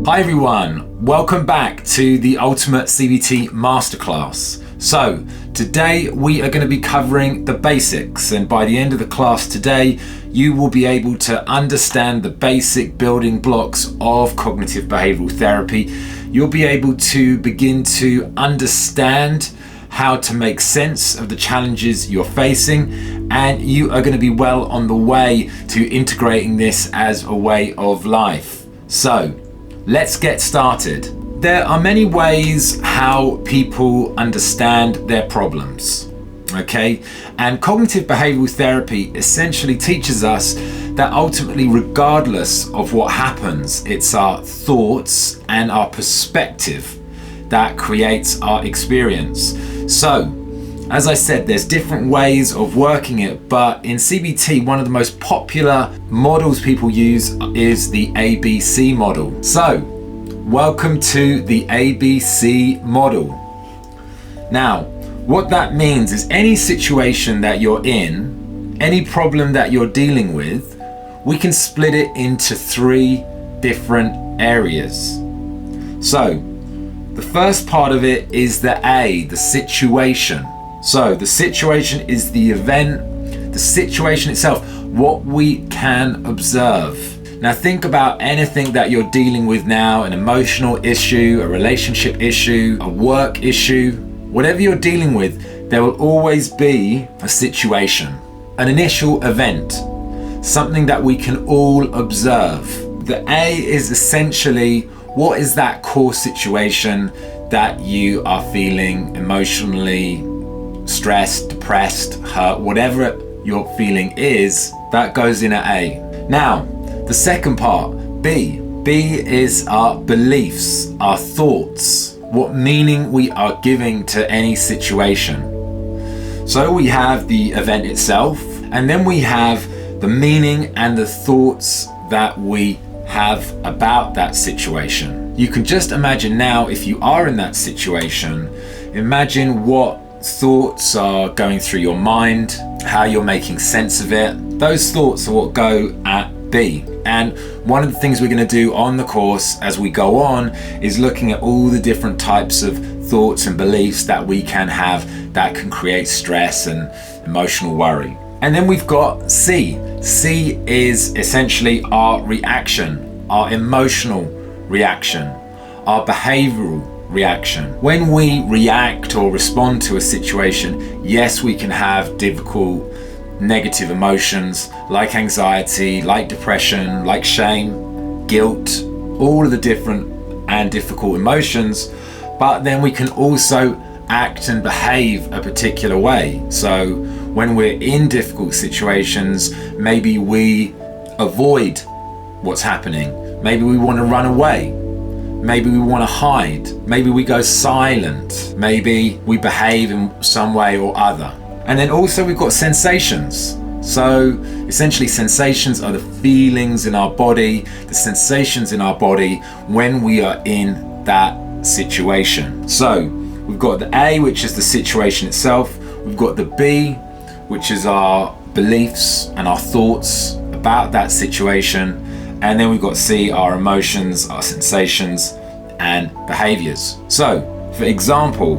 Hi everyone, welcome back to the Ultimate CBT Masterclass. So today we are going to be covering the basics, and by the end of the class today you will be able to understand the basic building blocks of cognitive behavioural therapy. You'll be able to begin to understand how to make sense of the challenges you're facing, and you are going to be well on the way to integrating this as a way of life. So let's get started. There are many ways how people understand their problems, okay? And cognitive behavioral therapy essentially teaches us that ultimately, regardless of what happens, it's our thoughts and our perspective that creates our experience. So, as I said, there's different ways of working it, but in CBT, one of the most popular models people use is the ABC model. So, welcome to the ABC model. Now, what that means is any situation that you're in, any problem that you're dealing with, we can split it into three different areas. So, the first part of it is the A, the situation. So the situation is the event, the situation itself, what we can observe. Now think about anything that you're dealing with now, an emotional issue, a relationship issue, a work issue, whatever you're dealing with, there will always be a situation, an initial event, something that we can all observe. The A is essentially, what is that core situation that you are feeling emotionally stressed, depressed, hurt, whatever your feeling is, that goes in at A. Now, the second part, B. B is our beliefs, our thoughts, what meaning we are giving to any situation. So we have the event itself, and then we have the meaning and the thoughts that we have about that situation. You can just imagine now, if you are in that situation, imagine what thoughts are going through your mind, how you're making sense of it. Those thoughts are what go at B. And one of the things we're going to do on the course as we go on is looking at all the different types of thoughts and beliefs that we can have that can create stress and emotional worry. And then we've got C. C is essentially our reaction, our emotional reaction, our behavioral reaction. When we react or respond to a situation, yes, we can have difficult, negative emotions like anxiety, like depression, like shame, guilt, all of the different and difficult emotions, but then we can also act and behave a particular way. So when we're in difficult situations, maybe we avoid what's happening. Maybe we want to run away. Maybe we want to hide. Maybe we go silent. Maybe we behave in some way or other. And then also we've got sensations. So essentially sensations are the feelings in our body, the sensations in our body when we are in that situation. So we've got the A, which is the situation itself. We've got the B, which is our beliefs and our thoughts about that situation. And then we've got C, our emotions, our sensations and behaviors. So for example,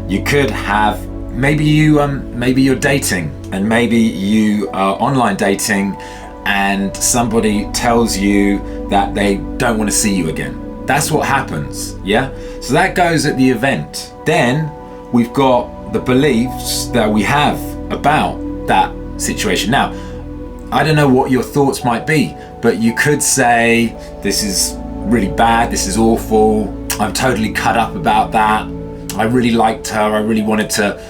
you could have, maybe you're dating, and maybe you are online dating and somebody tells you that they don't want to see you again. That's what happens, yeah? So that goes at the event. Then we've got the beliefs that we have about that situation. Now, I don't know what your thoughts might be, but you could say, this is really bad, this is awful, I'm totally cut up about that, I really liked her, I really wanted to,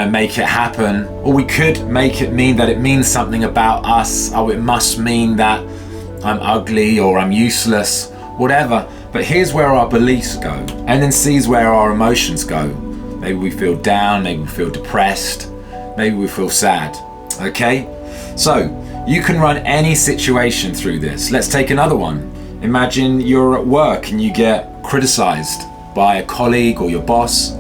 make it happen. Or we could make it mean that it means something about us. Oh, it must mean that I'm ugly or I'm useless, whatever. But here's where our beliefs go. And then C is where our emotions go. Maybe we feel down, maybe we feel depressed, maybe we feel sad, okay? So you can run any situation through this. Let's take another one. Imagine you're at work and you get criticized by a colleague or your boss.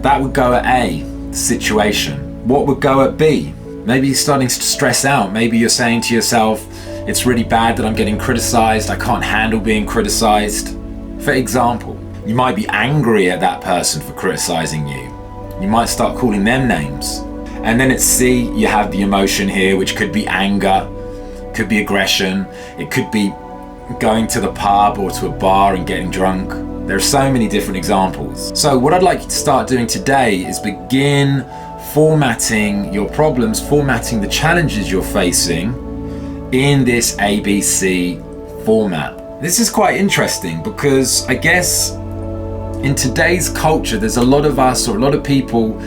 That would go at A, the situation. What would go at B? Maybe you're starting to stress out. Maybe you're saying to yourself, it's really bad that I'm getting criticized. I can't handle being criticized. For example, you might be angry at that person for criticizing you. You might start calling them names. And then at C, you have the emotion here, which could be anger, could be aggression, it could be going to the pub or to a bar and getting drunk. There are so many different examples. So what I'd like you to start doing today is begin formatting your problems, formatting the challenges you're facing in this ABC format. This is quite interesting because I guess in today's culture, there's a lot of us or a lot of people,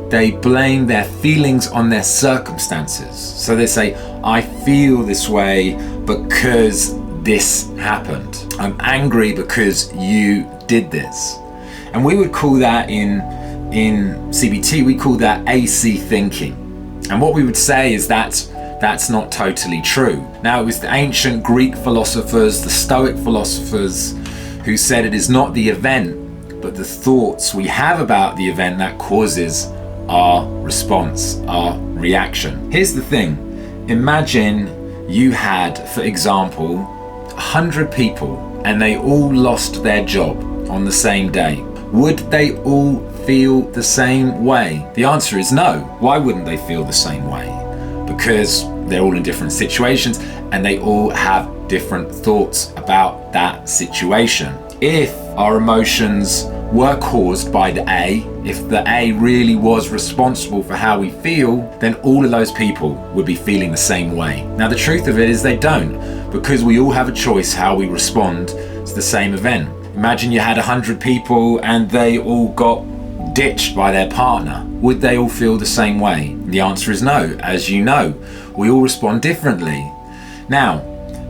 they blame their feelings on their circumstances. So they say, I feel this way because this happened. I'm angry because you did this. And we would call that in CBT, we call that AC thinking. And what we would say is that's not totally true. Now, it was the ancient Greek philosophers, the Stoic philosophers, who said it is not the event, but the thoughts we have about the event that causes our response, our reaction. Here's the thing. Imagine you had, for example, 100 people and they all lost their job on the same day. Would they all feel the same way? The answer is no. Why wouldn't they feel the same way? Because they're all in different situations and they all have different thoughts about that situation. If our emotions were caused by the A, if the A really was responsible for how we feel, then all of those people would be feeling the same way. Now, the truth of it is they don't, because we all have a choice how we respond to the same event. Imagine you had 100 people and they all got ditched by their partner. Would they all feel the same way? The answer is no. As you know, we all respond differently. Now,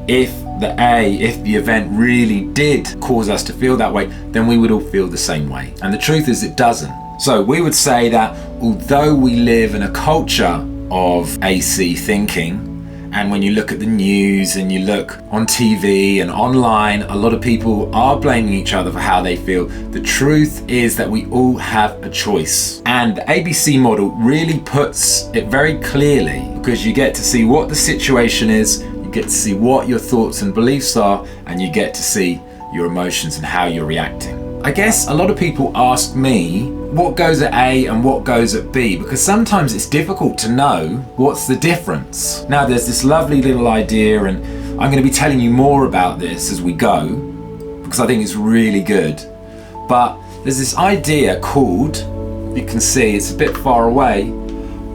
if the event really did cause us to feel that way, then we would all feel the same way. And the truth is it doesn't. So we would say that although we live in a culture of AC thinking, and when you look at the news and you look on TV and online, a lot of people are blaming each other for how they feel. The truth is that we all have a choice. And the ABC model really puts it very clearly, because you get to see what the situation is, you get to see what your thoughts and beliefs are, and you get to see your emotions and how you're reacting. I guess a lot of people ask me what goes at A and what goes at B, because sometimes it's difficult to know what's the difference. Now, there's this lovely little idea, and I'm going to be telling you more about this as we go, because I think it's really good. But there's this idea called, you can see it's a bit far away,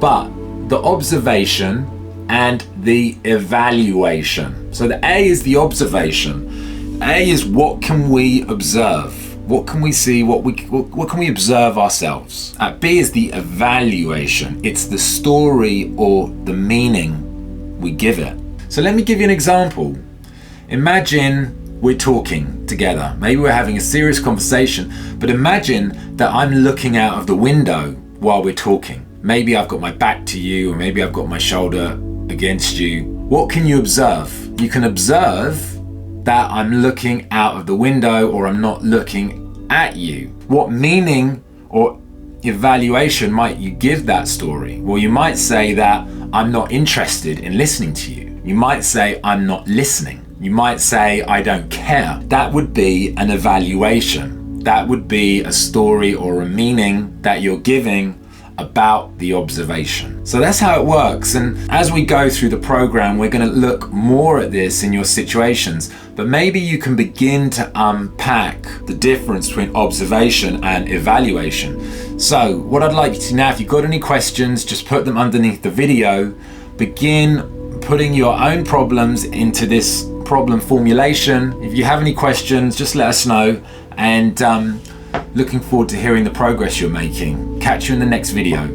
but the observation and the evaluation. So the A is the observation. A is what can we observe? What can we see? What can we observe ourselves? B is the evaluation. It's the story or the meaning we give it. So let me give you an example. Imagine we're talking together. Maybe we're having a serious conversation, but imagine that I'm looking out of the window while we're talking. Maybe I've got my back to you, or maybe I've got my shoulder against you. What can you observe? You can observe that I'm looking out of the window, or I'm not looking at you. What meaning or evaluation might you give that story? Well, you might say that I'm not interested in listening to you. You might say I'm not listening. You might say I don't care. That would be an evaluation. That would be a story or a meaning that you're giving about the observation. So that's how it works. And as we go through the program, we're going to look more at this in your situations, but maybe you can begin to unpack the difference between observation and evaluation. So what I'd like you to now, if you've got any questions, just put them underneath the video. Begin putting your own problems into this problem formulation. If you have any questions, just let us know, and looking forward to hearing the progress you're making. Catch you in the next video.